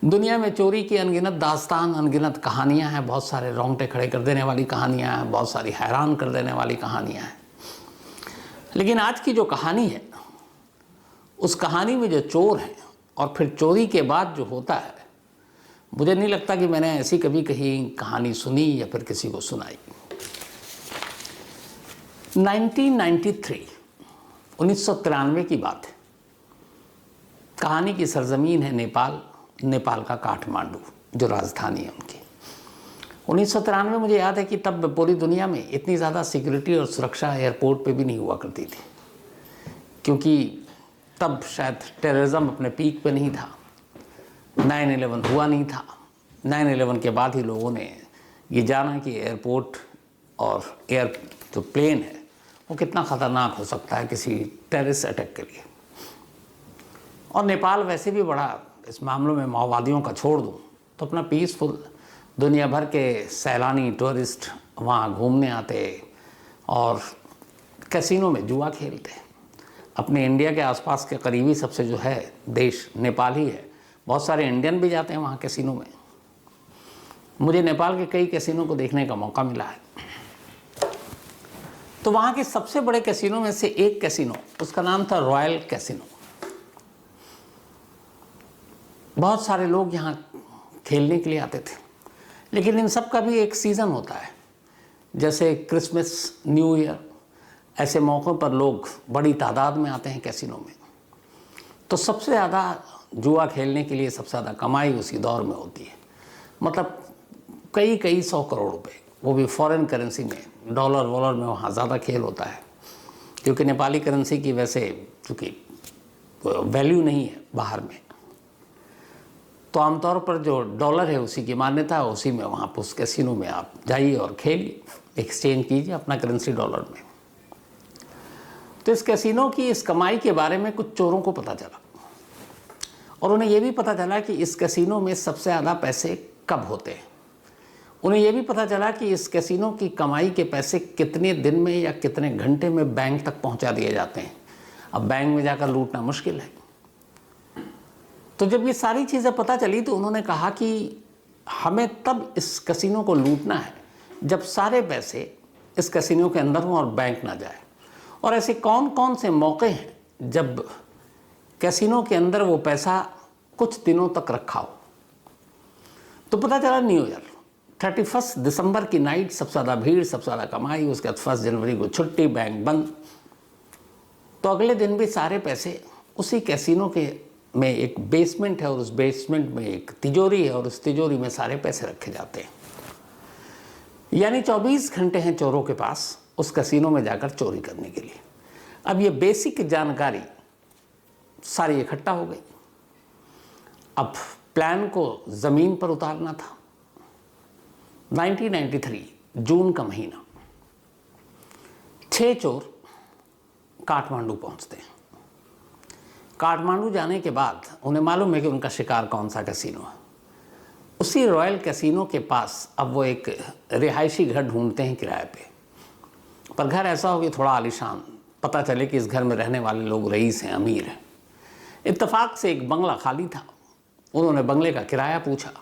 दुनिया में चोरी की अनगिनत दास्तान, अनगिनत कहानियां हैं, बहुत सारे रोंगटे खड़े कर देने वाली कहानियां हैं, बहुत सारी हैरान कर देने वाली कहानियां हैं। लेकिन आज की जो कहानी है, उस कहानी में जो चोर हैं और फिर चोरी के बाद जो होता है, मुझे नहीं लगता कि मैंने ऐसी कभी कहीं कहानी सुनी या फिर किसी को सुनाई। 1993 की बात है। कहानी की सरजमीन है नेपाल, नेपाल का काठमांडू जो राजधानी है उनकी। 1993 मुझे याद है कि तब पूरी दुनिया में इतनी ज़्यादा सिक्योरिटी और सुरक्षा एयरपोर्ट पे भी नहीं हुआ करती थी, क्योंकि तब शायद टेररिज्म अपने पीक पे नहीं था, 9/11 हुआ नहीं था। 9/11 के बाद ही लोगों ने ये जाना कि एयरपोर्ट और एयर जो प्लेन है वो कितना ख़तरनाक हो सकता है किसी टेररिस्ट अटैक के लिए। और नेपाल वैसे भी बड़ा इस मामलों में, माओवादियों का छोड़ दूँ तो अपना पीसफुल, दुनिया भर के सैलानी टूरिस्ट वहाँ घूमने आते और कैसीनो में जुआ खेलते। अपने इंडिया के आसपास के करीबी सबसे जो है देश नेपाल ही है। बहुत सारे इंडियन भी जाते हैं वहाँ कैसीनो में। मुझे नेपाल के कई कैसीनो को देखने का मौका मिला है। तो वहाँ के सबसे बड़े कैसीनो में से एक कैसीनो, उसका नाम था रॉयल कैसीनो। बहुत सारे लोग यहाँ खेलने के लिए आते थे, लेकिन इन सब का भी एक सीज़न होता है। जैसे क्रिसमस, न्यू ईयर, ऐसे मौक़ों पर लोग बड़ी तादाद में आते हैं कैसीनो में। तो सबसे ज़्यादा जुआ खेलने के लिए सबसे ज़्यादा कमाई उसी दौर में होती है। मतलब कई 100 करोड़ रुपए, वो भी फॉरेन करेंसी में, डॉलर वॉलर में वहाँ ज़्यादा खेल होता है, क्योंकि नेपाली करेंसी की वैसे चूँकि वैल्यू नहीं है बाहर में, तो आमतौर पर जो डॉलर है उसी की मान्यता है, उसी में वहाँ पर उस कैसीनो में आप जाइए और खेलिए, एक्सचेंज कीजिए अपना करेंसी डॉलर में। तो इस कैसीनो की इस कमाई के बारे में कुछ चोरों को पता चला, और उन्हें यह भी पता चला कि इस कैसीनो में सबसे ज़्यादा पैसे कब होते हैं। उन्हें यह भी पता चला कि इस कैसीनो की कमाई के पैसे कितने दिन में या कितने घंटे में बैंक तक पहुंचा दिए जाते हैं। अब बैंक में जाकर लूटना मुश्किल है। तो जब ये सारी चीज़ें पता चली तो उन्होंने कहा कि हमें तब इस कैसीनो को लूटना है जब सारे पैसे इस कैसीनो के अंदर हों और बैंक ना जाए। और ऐसे कौन कौन से मौके हैं जब कैसीनो के अंदर वो पैसा कुछ दिनों तक रखा हो। तो पता चला न्यू ईयर, 31 दिसंबर की नाइट सबसे ज़्यादा भीड़, सबसे ज़्यादा कमाई। उसके बाद 1 जनवरी को छुट्टी, बैंक बंद। तो अगले दिन भी सारे पैसे उसी कैसीनो के में एक बेसमेंट है, और उस बेसमेंट में एक तिजोरी है, और उस तिजोरी में सारे पैसे रखे जाते हैं। यानी 24 घंटे हैं चोरों के पास उस कैसीनो में जाकर चोरी करने के लिए। अब ये बेसिक जानकारी सारी इकट्ठा हो गई। अब प्लान को ज़मीन पर उतारना था। 1993 जून का महीना, 6 चोर काठमांडू पहुंचते हैं। काठमांडू जाने के बाद उन्हें मालूम है कि उनका शिकार कौन सा कैसीनो है। उसी रॉयल कैसीनो के पास अब वो एक रिहायशी घर ढूंढते हैं किराए पे, पर घर ऐसा हो कि थोड़ा आलीशान, पता चले कि इस घर में रहने वाले लोग रईस हैं, अमीर हैं। इत्तेफाक से एक बंगला खाली था। उन्होंने बंगले का किराया पूछा,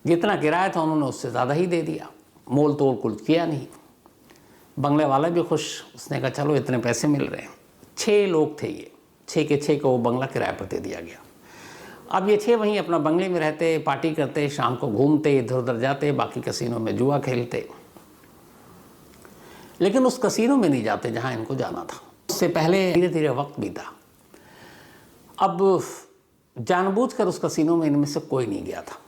जितना किराया था उन्होंने उससे ज़्यादा ही दे दिया, मोल तोल कुछ किया नहीं। बंगले वाला भी खुश, उसने कहा चलो इतने पैसे मिल रहे हैं। 6 लोग थे ये, 6 के 6 को वो बंगला किराए पर दे दिया गया। अब ये 6 वहीं अपना बंगले में रहते, पार्टी करते, शाम को घूमते, इधर उधर जाते, बाकी कैसीनो में जुआ खेलते, लेकिन उस कैसीनो में नहीं जाते जहाँ इनको जाना था। उससे पहले धीरे धीरे वक्त बीता। अब जानबूझकर उस कैसीनो में इनमें से कोई नहीं गया था,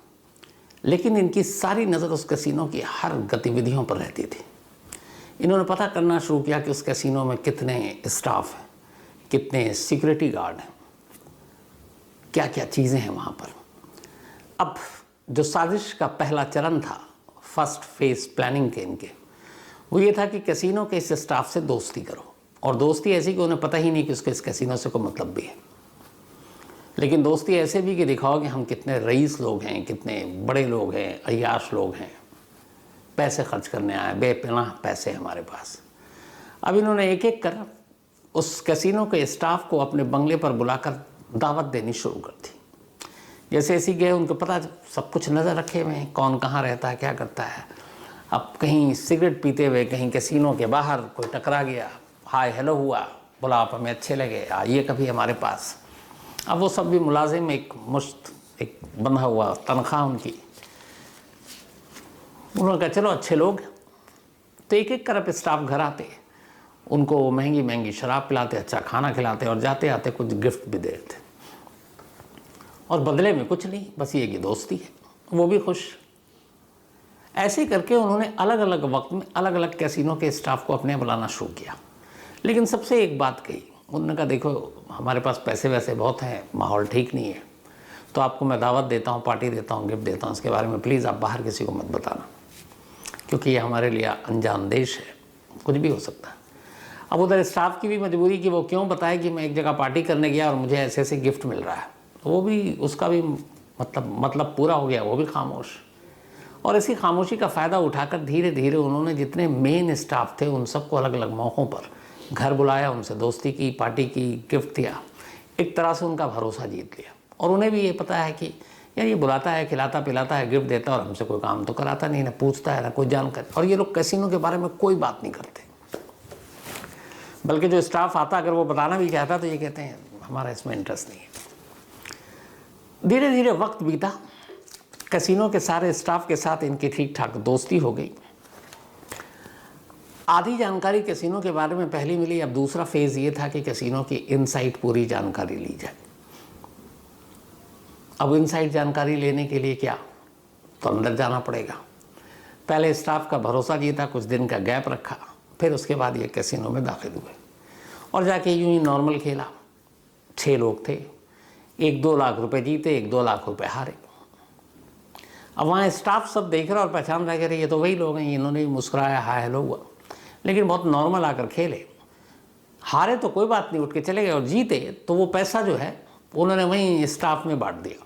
लेकिन इनकी सारी नज़र उस कैसीनो की हर गतिविधियों पर रहती थी। इन्होंने पता करना शुरू किया कि उस कैसीनो में कितने स्टाफ हैं, कितने सिक्योरिटी गार्ड हैं, क्या क्या चीज़ें हैं वहाँ पर। अब जो साजिश का पहला चरण था, फर्स्ट फेज प्लानिंग के इनके, वो ये था कि कैसीनो के इस स्टाफ से दोस्ती करो। और दोस्ती ऐसी कि उन्हें पता ही नहीं कि उसके इस कैसीनो से कोई मतलब भी है, लेकिन दोस्ती ऐसे भी कि दिखाओ कि हम कितने रईस लोग हैं, कितने बड़े लोग हैं, अय्याश लोग हैं, पैसे खर्च करने आए, बेपनाह पैसे हमारे पास। अब इन्होंने एक एक कर उस कैसीनो के स्टाफ को अपने बंगले पर बुलाकर दावत देनी शुरू कर दी जैसे ऐसे गए, उनको पता सब कुछ नज़र रखे हुए हैं, कौन कहाँ रहता है, क्या करता है। अब कहीं सिगरेट पीते हुए कहीं कैसीनो के बाहर कोई टकरा गया, हाय हेलो हुआ, बोला आप हमें अच्छे लगे, आइए कभी हमारे पास। अब वो सब भी मुलाजिम, एक मुश्त एक बंधा हुआ तनख्वाह उनकी, उन्होंने कहा चलो अच्छे लोग। तो एक एक करके स्टाफ घर आते, उनको महंगी महंगी शराब पिलाते, अच्छा खाना खिलाते और जाते आते कुछ गिफ्ट भी देते, और बदले में कुछ नहीं, बस ये कि दोस्ती है, वो भी खुश। ऐसे करके उन्होंने अलग अलग वक्त में अलग अलग कैसीनो के स्टाफ को अपने बुलाना शुरू किया। लेकिन सबसे एक बात कही, उन्होंने कहा देखो हमारे पास पैसे वैसे बहुत हैं, माहौल ठीक नहीं है, तो आपको मैं दावत देता हूँ, पार्टी देता हूँ, गिफ्ट देता हूँ, इसके बारे में प्लीज़ आप बाहर किसी को मत बताना, क्योंकि ये हमारे लिए अनजान देश है, कुछ भी हो सकता है। अब उधर स्टाफ की भी मजबूरी कि वो क्यों बताए कि मैं एक जगह पार्टी करने गया और मुझे ऐसे ऐसे गिफ्ट मिल रहा है, तो वो भी उसका भी मतलब पूरा हो गया, वो भी खामोश। और इसी खामोशी का फ़ायदा उठाकर धीरे धीरे उन्होंने जितने मेन स्टाफ थे उन सबको अलग अलग मौक़ों पर घर बुलाया, उनसे दोस्ती की, पार्टी की, गिफ्ट दिया, एक तरह से उनका भरोसा जीत लिया। और उन्हें भी ये पता है कि यार ये बुलाता है, खिलाता पिलाता है, गिफ्ट देता है और हमसे कोई काम तो कराता नहीं, ना पूछता है, ना कोई जानकारी। और ये लोग कैसीनो के बारे में कोई बात नहीं करते, बल्कि जो स्टाफ आता अगर वो बताना भी चाहता तो ये कहते हैं हमारा इसमें इंटरेस्ट नहीं है। धीरे धीरे वक्त बीता, कैसीनो के सारे स्टाफ के साथ इनकी ठीक ठाक दोस्ती हो गई। आधी जानकारी कैसीनो के बारे में पहले मिली। अब दूसरा फेज़ ये था कि कैसीनो की इनसाइड पूरी जानकारी ली जाए। अब इनसाइड जानकारी लेने के लिए क्या, तो अंदर जाना पड़ेगा। पहले स्टाफ का भरोसा जीता, कुछ दिन का गैप रखा, फिर उसके बाद ये कैसीनो में दाखिल हुए और जाके यूं ही नॉर्मल खेला। 6 लोग थे, 1-2 लाख रुपए जीते, 1-2 लाख रुपए हारे। अब वहाँ स्टाफ सब देख रहा और पहचान रहा कि ये तो वही लोग हैं, इन्होंने भी मुस्कुराया, हाय हेलो हुआ, लेकिन बहुत नॉर्मल आकर खेले। हारे तो कोई बात नहीं, उठ के चले गए, और जीते तो वो पैसा जो है उन्होंने वहीं स्टाफ में बांट दिया।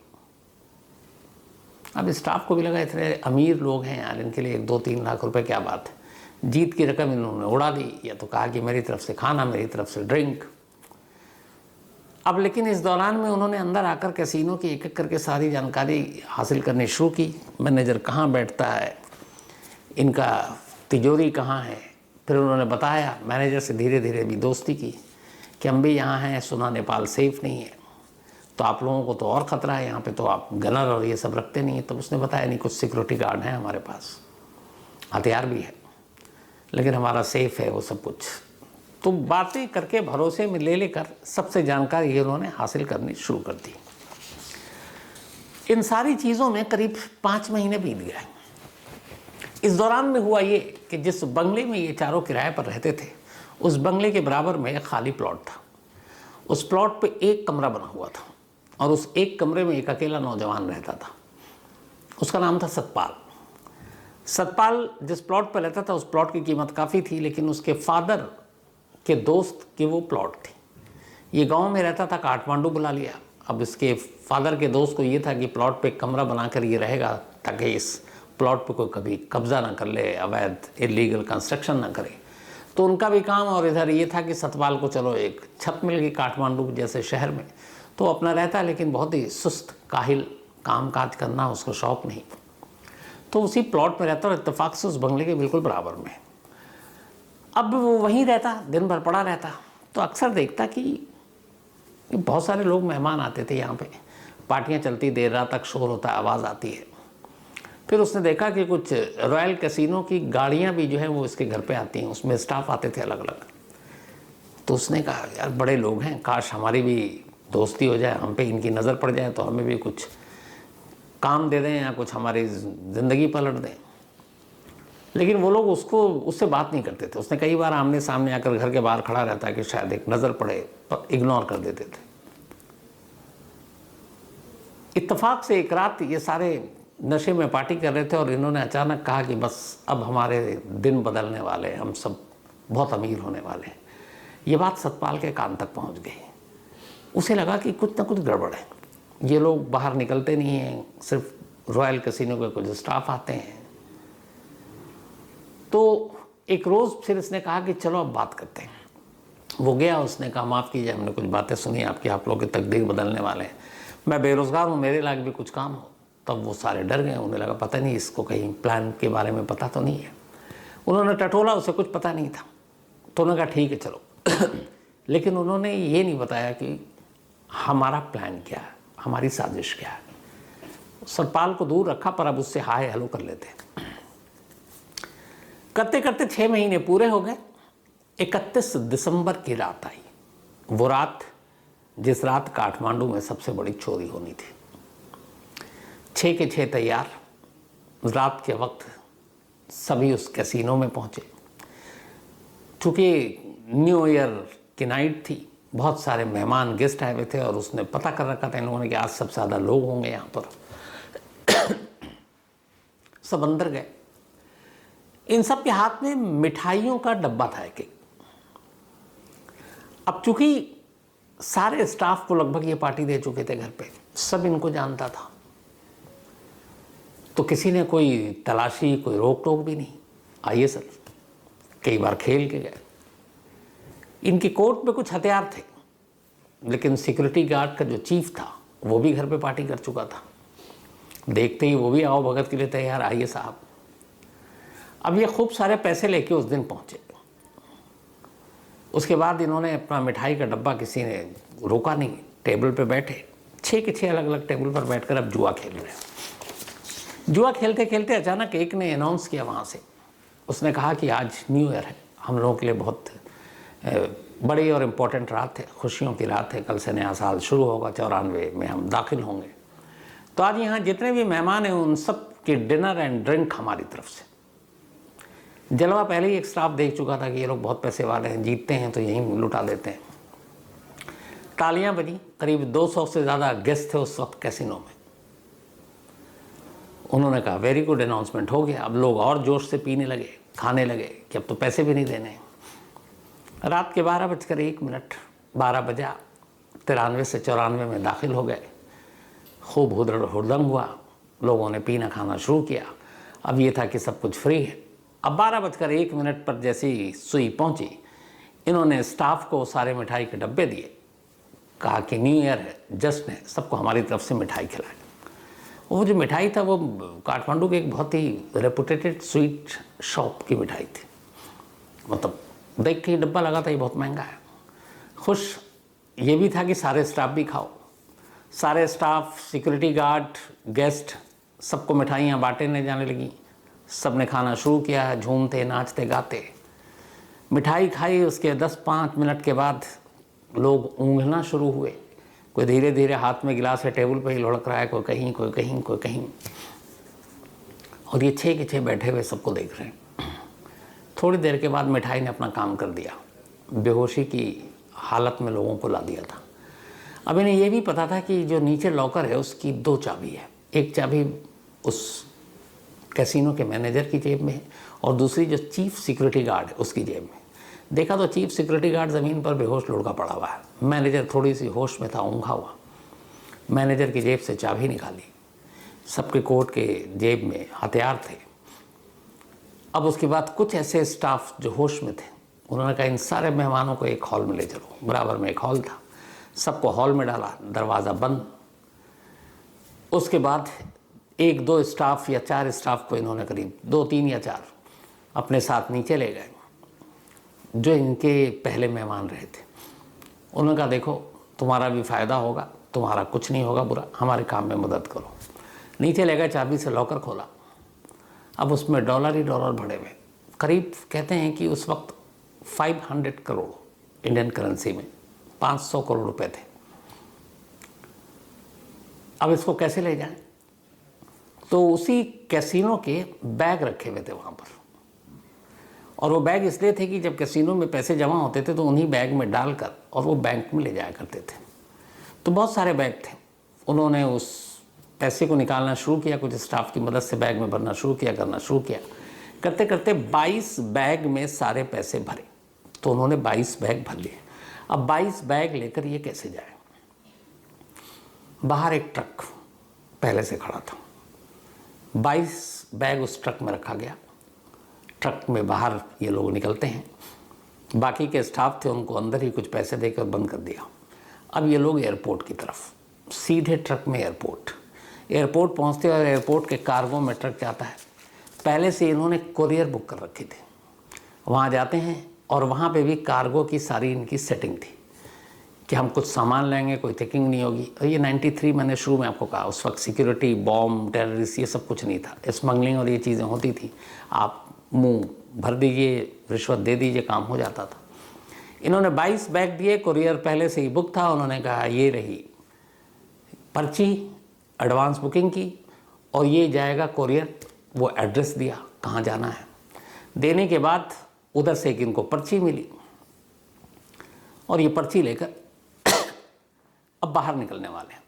अब स्टाफ को भी लगा इतने अमीर लोग हैं यार, इनके लिए 2-3 लाख रुपए क्या बात है। जीत की रकम इन्होंने उड़ा दी, या तो कहा कि मेरी तरफ से खाना, मेरी तरफ से ड्रिंक। अब लेकिन इस दौरान में उन्होंने अंदर आकर कैसीनो की एक एक करके सारी जानकारी हासिल करनी शुरू की। मैनेजर कहाँ बैठता है, इनका तिजोरी कहाँ है। फिर उन्होंने बताया, मैनेजर से धीरे धीरे भी दोस्ती की कि हम भी यहाँ हैं, सुना नेपाल सेफ़ नहीं है, तो आप लोगों को तो और ख़तरा है, यहाँ पे तो आप गनर और ये सब रखते नहीं है। तो उसने बताया नहीं, कुछ सिक्योरिटी गार्ड हैं हमारे पास, हथियार भी है, लेकिन हमारा सेफ़ है वो सब कुछ। तो बातें करके भरोसे में ले लेकर सबसे जानकारी उन्होंने हासिल करनी शुरू कर दी। इन सारी चीज़ों में करीब 5 महीने बीत गए। इस दौरान में हुआ ये कि जिस बंगले में ये चारों किराए पर रहते थे, उस बंगले के बराबर में एक खाली प्लॉट था। उस प्लॉट पे एक कमरा बना हुआ था और उस एक कमरे में एक अकेला नौजवान रहता था। उसका नाम था सतपाल। सतपाल जिस प्लॉट पर रहता था उस प्लॉट की कीमत काफ़ी थी, लेकिन उसके फादर के दोस्त की वो प्लॉट थी। ये गांव में रहता था, काठमांडू बुला लिया। अब इसके फादर के दोस्त को ये था कि प्लॉट पे कमरा बनाकर ये रहेगा ताकि इस प्लॉट पे कोई कभी कब्जा ना कर ले, अवैध इलीगल कंस्ट्रक्शन ना करे। तो उनका भी काम, और इधर ये था कि सतपाल को चलो एक छत मिल गई काठमांडू जैसे शहर में, तो अपना रहता, लेकिन बहुत ही सुस्त, काहिल, काम काज करना उसको शौक़ नहीं। तो उसी प्लॉट में रहता और इत्तेफाक से उस बंगले के बिल्कुल बराबर में। अब वो वहीं रहता, दिन भर पड़ा रहता। तो अक्सर देखता कि बहुत सारे लोग मेहमान आते थे यहाँ पे, पार्टियाँ चलती, देर रात तक शोर होता, आवाज़ आती है। फिर उसने देखा कि कुछ रॉयल कैसीनो की गाड़ियाँ भी जो है वो इसके घर पे आती हैं, उसमें स्टाफ आते थे अलग अलग। तो उसने कहा यार बड़े लोग हैं, काश हमारी भी दोस्ती हो जाए, हम पे इनकी नज़र पड़ जाए तो हमें भी कुछ काम दे दें या कुछ हमारी ज़िंदगी पलट दें। लेकिन वो लोग उससे बात नहीं करते थे। उसने कई बार आमने सामने आकर घर के बाहर खड़ा रहता है कि शायद एक नज़र पड़े, पर इग्नोर कर देते थे। इत्तेफाक से एक रात ये सारे नशे में पार्टी कर रहे थे और इन्होंने अचानक कहा कि बस अब हमारे दिन बदलने वाले हैं, हम सब बहुत अमीर होने वाले हैं। ये बात सतपाल के कान तक पहुंच गई। उसे लगा कि कुछ ना कुछ गड़बड़ है, ये लोग बाहर निकलते नहीं हैं, सिर्फ रॉयल कैसीनो के कुछ स्टाफ आते हैं। तो एक रोज़ फिर इसने कहा कि चलो अब बात करते हैं। वो गया, उसने कहा माफ़ कीजिए, हमने कुछ बातें सुनी आपकी, आप लोग की तकदीर बदलने वाले हैं। मैं बेरोज़गार हूँ, मेरे लायक भी कुछ काम हो। तब वो सारे डर गए, उन्हें लगा पता नहीं इसको कहीं प्लान के बारे में पता तो नहीं है। उन्होंने टटोला, उसे कुछ पता नहीं था, तो उन्होंने कहा ठीक है चलो। लेकिन उन्होंने ये नहीं बताया कि हमारा प्लान क्या है, हमारी साजिश क्या है। सतपाल को दूर रखा, पर अब उससे हाय हेलो कर लेते। करते करते 6 महीने पूरे हो गए। 31 दिसंबर की रात आई, वो रात जिस रात काठमांडू में सबसे बड़ी चोरी होनी थी। 6 के 6 तैयार। रात के वक्त सभी उस कैसीनो में पहुंचे। चूँकि न्यू ईयर की नाइट थी, बहुत सारे मेहमान गेस्ट आए हुए थे और उसने पता कर रखा था इन लोगों ने कि आज सबसे ज़्यादा लोग होंगे यहाँ पर। सब अंदर गए। इन सब के हाथ में मिठाइयों का डब्बा था एक। अब चूंकि सारे स्टाफ को लगभग ये पार्टी दे चुके थे घर पे, सब इनको जानता था, तो किसी ने कोई तलाशी, कोई रोक टोक भी नहीं। आइए सर, कई बार खेल के गए। इनकी कोर्ट में कुछ हथियार थे, लेकिन सिक्योरिटी गार्ड का जो चीफ था वो भी घर पे पार्टी कर चुका था। देखते ही वो भी आओ भगत के लिए तैयार, आइए साहब। अब ये खूब सारे पैसे लेके उस दिन पहुंचे। उसके बाद इन्होंने अपना मिठाई का डब्बा, किसी ने रोका नहीं, टेबल पे बैठे। 6 के 6 अलग अलग टेबल पर बैठकर अब जुआ खेल रहे हैं। जुआ खेलते खेलते अचानक एक ने अनाउंस किया वहाँ से, उसने कहा कि आज न्यू ईयर है, हम लोगों के लिए बहुत बड़ी और इम्पोर्टेंट रात है, खुशियों की रात है। कल से नया साल शुरू होगा, 94 में हम दाखिल होंगे। तो आज यहाँ जितने भी मेहमान हैं उन सब के डिनर एंड ड्रिंक हमारी तरफ से। जलवा पहले ही एक स्टाफ देख चुका था कि ये लोग बहुत पैसे वाले हैं, जीतते हैं तो यहीं लुटा देते हैं। तालियां बजी। करीब 200 से ज़्यादा गेस्ट थे उस वक्त कैसीनो में। उन्होंने कहा वेरी गुड अनाउंसमेंट हो गया। अब लोग और जोश से पीने लगे, खाने लगे कि अब तो पैसे भी नहीं देने। रात के 12:01, 12 बजा। 93 से 94 में दाखिल हो गए। खूब हुड़दंग हुआ, लोगों ने पीना खाना शुरू किया। अब ये था कि सब कुछ फ्री है। अब 12:01 पर जैसी सुई पहुंची, इन्होंने स्टाफ को सारे मिठाई के डब्बे दिए, कहा कि न्यू ईयर है, जश्न है, सबको हमारी तरफ से मिठाई खिलाए। वो जो मिठाई था वो काठमांडू के एक बहुत ही रेपुटेटेड स्वीट शॉप की मिठाई थी। मतलब देख के डब्बा लगा था ये बहुत महंगा है। खुश ये भी था कि सारे स्टाफ भी खाओ। सारे स्टाफ, सिक्योरिटी गार्ड, गेस्ट, सबको मिठाइयाँ बांटने जाने लगी। सब ने खाना शुरू किया, झूमते नाचते गाते। मिठाई खाई, उसके 10-5 मिनट के बाद लोग ऊँघना शुरू हुए। कोई धीरे धीरे हाथ में गिलास है टेबल पे ही लुढ़क रहा है, कोई कहीं कोई कहीं कोई कहीं। और ये 6 के 6 बैठे हुए सबको देख रहे हैं। थोड़ी देर के बाद मिठाई ने अपना काम कर दिया, बेहोशी की हालत में लोगों को ला दिया था। अब इन्हें ये भी पता था कि जो नीचे लॉकर है उसकी 2 चाबी है। एक चाबी उस कैसीनो के मैनेजर की जेब में है और दूसरी जो चीफ सिक्योरिटी गार्ड है उसकी जेब में। देखा तो चीफ सिक्योरिटी गार्ड ज़मीन पर बेहोश लुढ़का पड़ा हुआ है। मैनेजर थोड़ी सी होश में था, ऊँघा हुआ। मैनेजर की जेब से चाबी निकाली। सबके कोट के जेब में हथियार थे। अब उसके बाद कुछ ऐसे स्टाफ जो होश में थे, उन्होंने कहा इन सारे मेहमानों को एक हॉल में ले चलो। बराबर में एक हॉल था, सबको हॉल में डाला, दरवाज़ा बंद। उसके बाद 1-2 स्टाफ या 4 स्टाफ को इन्होंने करीब 2-3 या 4 अपने साथ नीचे ले गए, जो इनके पहले मेहमान रहे थे। उन्होंने कहा देखो तुम्हारा भी फ़ायदा होगा, तुम्हारा कुछ नहीं होगा बुरा, हमारे काम में मदद करो। नीचे ले गए, चाबी से लॉकर खोला। अब उसमें डॉलर ही डॉलर भरे हुए, करीब कहते हैं कि उस वक्त 500 करोड़ इंडियन करेंसी में 500 करोड़ रुपए थे। अब इसको कैसे ले जाएं? तो उसी कैसीनो के बैग रखे हुए थे वहाँ पर, और वो बैग इसलिए थे कि जब कैसीनो में पैसे जमा होते थे तो उन्हीं बैग में डालकर और वो बैंक में ले जाया करते थे। तो बहुत सारे बैग थे। उन्होंने उस पैसे को निकालना शुरू किया, कुछ स्टाफ की मदद से बैग में भरना शुरू किया, करना शुरू किया। करते करते 22 बैग में सारे पैसे भरे। तो उन्होंने 22 बैग भर लिए। अब 22 बैग लेकर ये कैसे जाए? बाहर एक ट्रक पहले से खड़ा था, 22 बैग उस ट्रक में रखा गया। ट्रक में बाहर ये लोग निकलते हैं, बाकी के स्टाफ थे उनको अंदर ही कुछ पैसे देकर बंद कर दिया। अब ये लोग एयरपोर्ट की तरफ, सीधे ट्रक में एयरपोर्ट पहुंचते और एयरपोर्ट के कार्गो में ट्रक जाता है। पहले से इन्होंने कोरियर बुक कर रखी थी। वहाँ जाते हैं और वहाँ पे भी कार्गो की सारी इनकी सेटिंग थी कि हम कुछ सामान लेंगे, कोई चेकिंग नहीं होगी। और ये 93 मैंने शुरू में आपको कहा, उस वक्त सिक्योरिटी, बॉम्ब, टेररिस्ट, ये सब कुछ नहीं था। स्मगलिंग और ये चीज़ें होती थी, आप मुंह भर दीजिए, रिश्वत दे दीजिए, काम हो जाता था। इन्होंने 22 बैग दिए, कुरियर पहले से ही बुक था। उन्होंने कहा ये रही पर्ची, एडवांस बुकिंग की और ये जाएगा कुरियर। वो एड्रेस दिया कहाँ जाना है। देने के बाद उधर से एक इनको पर्ची मिली और ये पर्ची लेकर अब बाहर निकलने वाले हैं।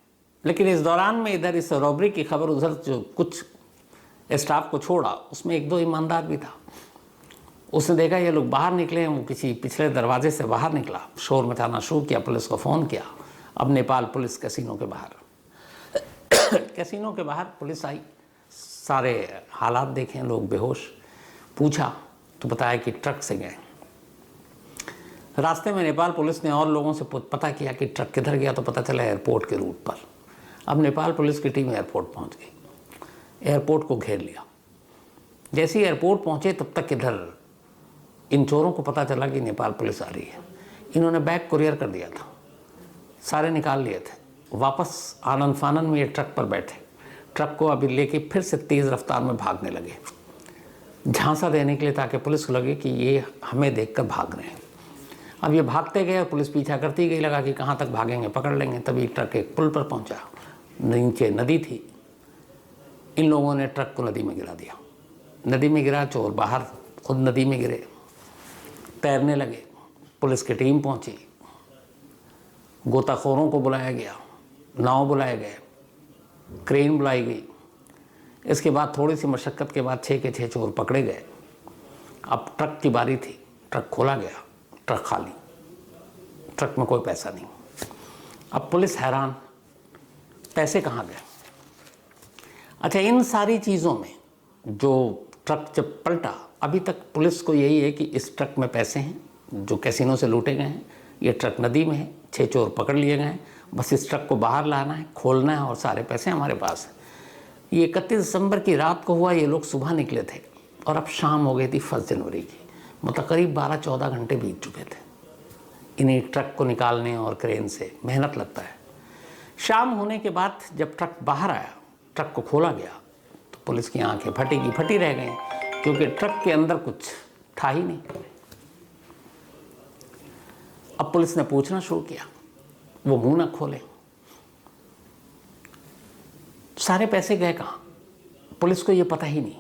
लेकिन इस दौरान में इधर इस रॉबरी की खबर, उधर जो कुछ स्टाफ को छोड़ा उसमें एक दो ईमानदार भी था। उसने देखा ये लोग बाहर निकले हैं, वो किसी पिछले दरवाजे से बाहर निकला, शोर मचाना शुरू किया, पुलिस को फ़ोन किया। अब नेपाल पुलिस कैसीनो के बाहर कैसीनो के बाहर पुलिस आई, सारे हालात देखें, लोग बेहोश। पूछा तो बताया कि ट्रक से गए। रास्ते में नेपाल पुलिस ने और लोगों से पता किया कि ट्रक किधर गया, तो पता चला एयरपोर्ट के रूट पर। अब नेपाल पुलिस की टीम एयरपोर्ट पहुंच गई, एयरपोर्ट को घेर लिया। जैसे ही एयरपोर्ट पहुंचे तब तक इधर इन चोरों को पता चला कि नेपाल पुलिस आ रही है। इन्होंने बैग कुरियर कर दिया था, सारे निकाल लिए थे। वापस आनन फानन में ये ट्रक पर बैठे, ट्रक को अभी लेके फिर से तेज़ रफ्तार में भागने लगे, झांसा देने के लिए, ताकि पुलिस को लगे कि ये हमें देखकर भाग रहे हैं। अब ये भागते गए और पुलिस पीछा करती गई, लगा कि कहाँ तक भागेंगे, पकड़ लेंगे। तभी ट्रक एक पुल पर पहुँचा, नीचे नदी थी। इन लोगों ने ट्रक को नदी में गिरा दिया। नदी में गिरा, चोर बाहर खुद नदी में गिरे, तैरने लगे। पुलिस की टीम पहुँची, गोताखोरों को बुलाया गया, नाव बुलाए गए, क्रेन बुलाई गई। इसके बाद थोड़ी सी मशक्क़त के बाद 6 के 6 चोर पकड़े गए। अब ट्रक की बारी थी, ट्रक खोला गया, ट्रक खाली, ट्रक में कोई पैसा नहीं। अब पुलिस हैरान, पैसे कहाँ गए। अच्छा, इन सारी चीज़ों में जो ट्रक जब पलटा, अभी तक पुलिस को यही है कि इस ट्रक में पैसे हैं जो कैसीनो से लूटे गए हैं। ये ट्रक नदी में है, 6 चोर पकड़ लिए गए हैं, बस इस ट्रक को बाहर लाना है, खोलना है और सारे पैसे हमारे पास हैं। ये 31 दिसंबर की रात को हुआ। ये लोग सुबह निकले थे और अब शाम हो गई थी 1 जनवरी की। मतलब करीब 12-14 घंटे बीत चुके थे इन्हीं ट्रक को निकालने और क्रेन से। मेहनत लगता है। शाम होने के बाद जब ट्रक बाहर आया, ट्रक को खोला गया, तो पुलिस की आंखें फटी रह गई, क्योंकि ट्रक के अंदर कुछ था ही नहीं। अब पुलिस ने पूछना शुरू किया, वो मुंह न खोले। सारे पैसे गए कहाँ, पुलिस को ये पता ही नहीं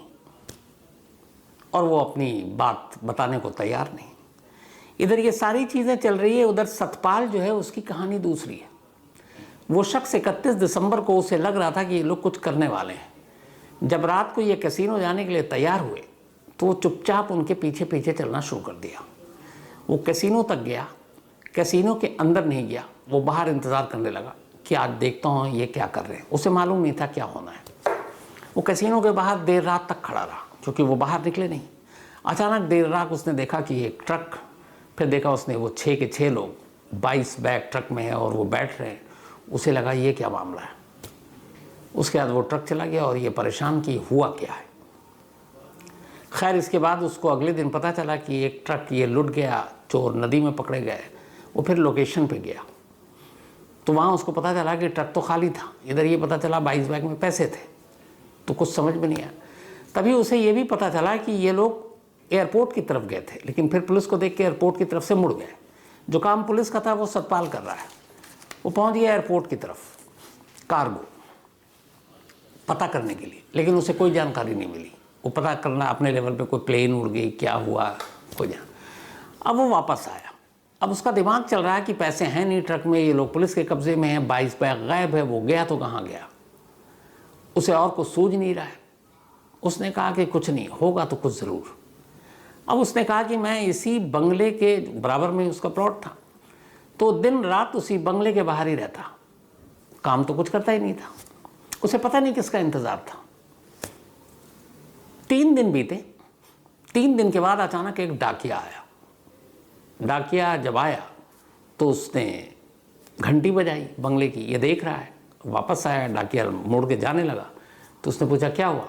और वो अपनी बात बताने को तैयार नहीं। इधर ये सारी चीज़ें चल रही है, उधर सतपाल जो है उसकी कहानी दूसरी है। वो शख्स 31 दिसंबर को उसे लग रहा था कि ये लोग कुछ करने वाले हैं। जब रात को ये कैसीनो जाने के लिए तैयार हुए तो वो चुपचाप उनके पीछे पीछे चलना शुरू कर दिया। वो कैसीनो तक गया, कैसीनो के अंदर नहीं गया, वो बाहर इंतज़ार करने लगा कि आज देखता हूँ ये क्या कर रहे हैं। उसे मालूम नहीं था क्या होना है। वो कैसीनो के बाहर देर रात तक खड़ा रहा, क्योंकि वो बाहर निकले नहीं। अचानक देर रात उसने देखा कि एक ट्रक, फिर देखा उसने वो 6 के 6 लोग, 22 बैग ट्रक में है और वो बैठ रहे हैं। उसे लगा ये क्या मामला है। उसके बाद वो ट्रक चला गया और ये परेशान कि हुआ क्या है। खैर, इसके बाद उसको अगले दिन पता चला कि एक ट्रक ये लुट गया, चोर नदी में पकड़े गए। वो फिर लोकेशन पे गया तो वहाँ उसको पता चला कि ट्रक तो खाली था। इधर ये पता चला 22 बैग में पैसे थे, तो कुछ समझ में नहीं आया। तभी उसे ये भी पता चला कि ये लोग एयरपोर्ट की तरफ गए थे, लेकिन फिर पुलिस को देख के एयरपोर्ट की तरफ से मुड़ गए। जो काम पुलिस का था वो सतपाल कर रहा है। वो पहुँच गया एयरपोर्ट की तरफ, कार्गो पता करने के लिए, लेकिन उसे कोई जानकारी नहीं मिली। वो पता करना अपने लेवल पे, कोई प्लेन उड़ गई, क्या हुआ, कोई जान। अब वो वापस आया। अब उसका दिमाग चल रहा है कि पैसे हैं नहीं ट्रक में, ये लोग पुलिस के कब्जे में हैं, 22 बैग गायब है। वो गया तो कहाँ गया, उसे और कुछ सूझ नहीं रहा है। उसने कहा कि कुछ नहीं होगा तो कुछ ज़रूर। अब उसने कहा कि मैं इसी बंगले के बराबर में उसका प्लॉट था, तो दिन रात उसी बंगले के बाहर ही रहता, काम तो कुछ करता ही नहीं था। उसे पता नहीं किसका इंतज़ार था। 3 दिन बीते। 3 दिन के बाद अचानक एक डाकिया आया। डाकिया जब आया तो उसने घंटी बजाई बंगले की। ये देख रहा है वापस आया, डाकिया मुड़ के जाने लगा तो उसने पूछा क्या हुआ।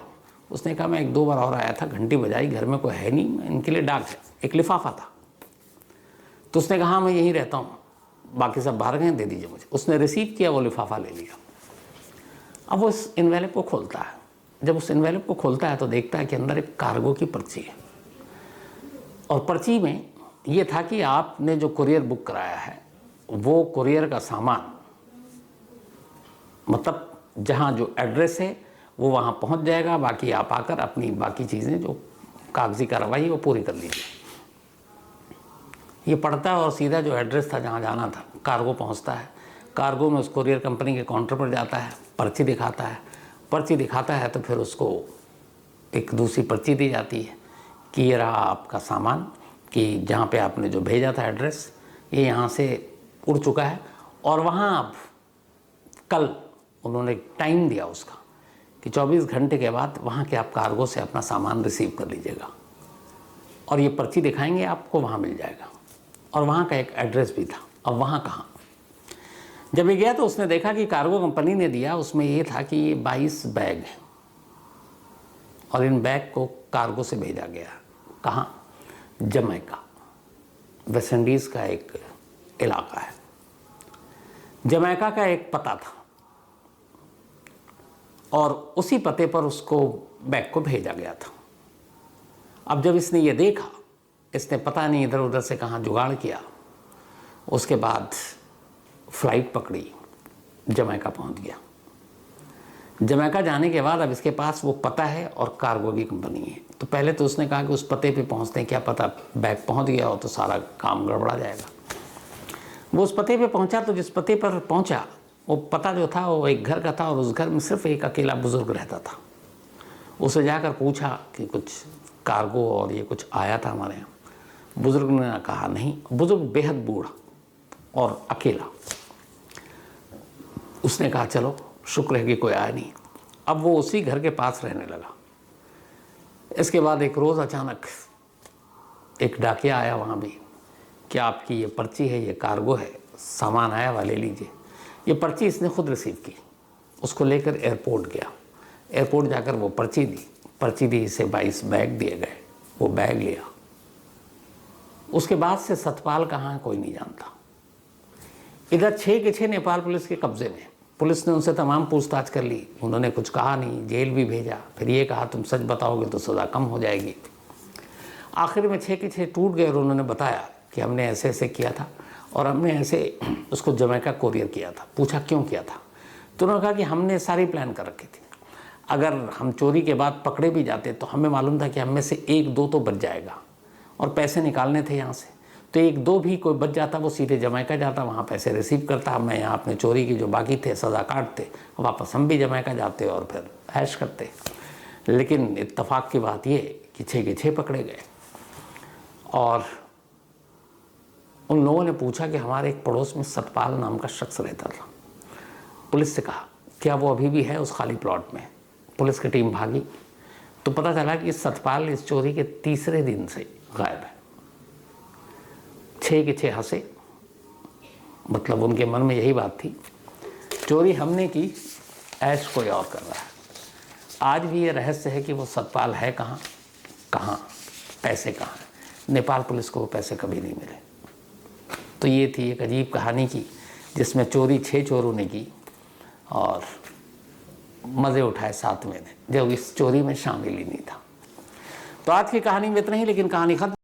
उसने कहा मैं 1-2 बार और आया था, घंटी बजाई, घर में कोई है नहीं, इनके लिए डाक है, एक लिफाफा था। तो उसने कहा हाँ मैं यहीं रहता हूँ, बाकी सब बाहर गए, दे दीजिए मुझे। उसने रिसीव किया, वो लिफाफा ले लिया। अब वो इस इन्वेलप को खोलता है। जब उस इन्वेलप को खोलता है तो देखता है कि अंदर एक कार्गो की पर्ची है, और पर्ची में ये था कि आपने जो कुरियर बुक कराया है वो कुरियर का सामान, मतलब जहाँ जो एड्रेस है वो वहाँ पहुँच जाएगा, बाकी आप आकर अपनी बाकी चीज़ें जो कागजी कार्रवाई है वो पूरी कर लीजिए। ये पढ़ता है और सीधा जो एड्रेस था जहाँ जाना था, कार्गो पहुँचता है। कार्गो में उस कुरियर कंपनी के काउंटर पर जाता है, पर्ची दिखाता है। पर्ची दिखाता है तो फिर उसको एक दूसरी पर्ची दी जाती है कि ये रहा आपका सामान, कि जहाँ पे आपने जो भेजा था एड्रेस, ये यहाँ से उड़ चुका है, और वहाँ आप कल, उन्होंने टाइम दिया उसका कि 24 घंटे के बाद वहाँ के आप कार्गो से अपना सामान रिसीव कर लीजिएगा, और ये पर्ची दिखाएंगे आपको, वहाँ मिल जाएगा। और वहाँ का एक एड्रेस भी था। अब वहाँ कहाँ? जब ये गया तो उसने देखा कि कार्गो कंपनी ने दिया, उसमें ये था कि ये 22 बैग हैं, और इन बैग को कार्गो से भेजा गया। कहाँ? जमैका, वेस्ट इंडीज़ का एक इलाका है। जमैका का एक पता था, और उसी पते पर उसको बैग को भेजा गया था। अब जब इसने ये देखा, इसने पता नहीं इधर उधर से कहाँ जुगाड़ किया, उसके बाद फ़्लाइट पकड़ी, जमैका पहुँच गया। जमैका जाने के बाद अब इसके पास वो पता है और कार्गो की कंपनी है। तो पहले तो उसने कहा कि उस पते पे पहुँचते हैं, क्या पता बैग पहुँच गया हो तो सारा काम गड़बड़ा जाएगा। वो उस पते पे पहुँचा, तो जिस पते पर पहुँचा वो पता जो था वो एक घर का था, और उस घर में सिर्फ एक अकेला बुज़ुर्ग रहता था। उसे जाकर पूछा कि कुछ कार्गो और ये कुछ आया था हमारे यहाँ। बुज़ुर्ग ने कहा नहीं। बुज़ुर्ग बेहद बूढ़ा और अकेला। उसने कहा चलो शुक्र है कि कोई आया नहीं। अब वो उसी घर के पास रहने लगा। इसके बाद एक रोज़ अचानक एक डाकिया आया वहाँ भी कि आपकी ये पर्ची है, ये कार्गो है, सामान आया हुआ, ले लीजिए। ये पर्ची इसने खुद रिसीव की, उसको लेकर एयरपोर्ट गया। एयरपोर्ट जाकर वो पर्ची दी, इसे 22 बैग दिए गए। वो बैग लिया। उसके बाद से सतपाल कहाँ कोई नहीं जानता। इधर 6 के 6 नेपाल पुलिस के कब्जे में। पुलिस ने उनसे तमाम पूछताछ कर ली, उन्होंने कुछ कहा नहीं, जेल भी भेजा। फिर ये कहा तुम सच बताओगे तो सज़ा कम हो जाएगी। आखिर में 6 के 6 टूट गए और उन्होंने बताया कि हमने ऐसे ऐसे किया था, और हमने ऐसे उसको जमैका कोरियर किया था। पूछा क्यों किया था, तो उन्होंने कहा कि हमने सारी प्लान कर रखी थी। अगर हम चोरी के बाद पकड़े भी जाते तो हमें मालूम था कि हम में से 1-2 तो बच जाएगा, और पैसे निकालने थे यहाँ से, तो 1-2 भी कोई बच जाता, वो सीधे जमैका जाता, वहाँ पैसे रिसीव करता। मैं यहाँ अपने चोरी की जो बाकी थे सज़ा काटते, वापस हम भी जमैका जाते और फिर ऐश करते। लेकिन इत्तेफाक की बात ये कि 6 के 6 पकड़े गए। और उन लोगों ने पूछा कि हमारे एक पड़ोस में सतपाल नाम का शख्स रहता था। पुलिस से कहा क्या वो अभी भी है उस खाली प्लॉट में? पुलिस की टीम भागी तो पता चला कि सतपाल इस चोरी के तीसरे दिन से गायब है। 6 के 6 हंसे, मतलब उनके मन में यही बात थी, चोरी हमने की, ऐश कोई और कर रहा है। आज भी ये रहस्य है कि वो सतपाल है कहाँ, पैसे कहाँ हैं। नेपाल पुलिस को वो पैसे कभी नहीं मिले। तो ये थी एक अजीब कहानी की, जिसमें चोरी 6 चोरों ने की और मज़े उठाए 7वें ने, जब इस चोरी में शामिल ही नहीं था। तो आज की कहानी में इतना ही, लेकिन कहानी खत्म।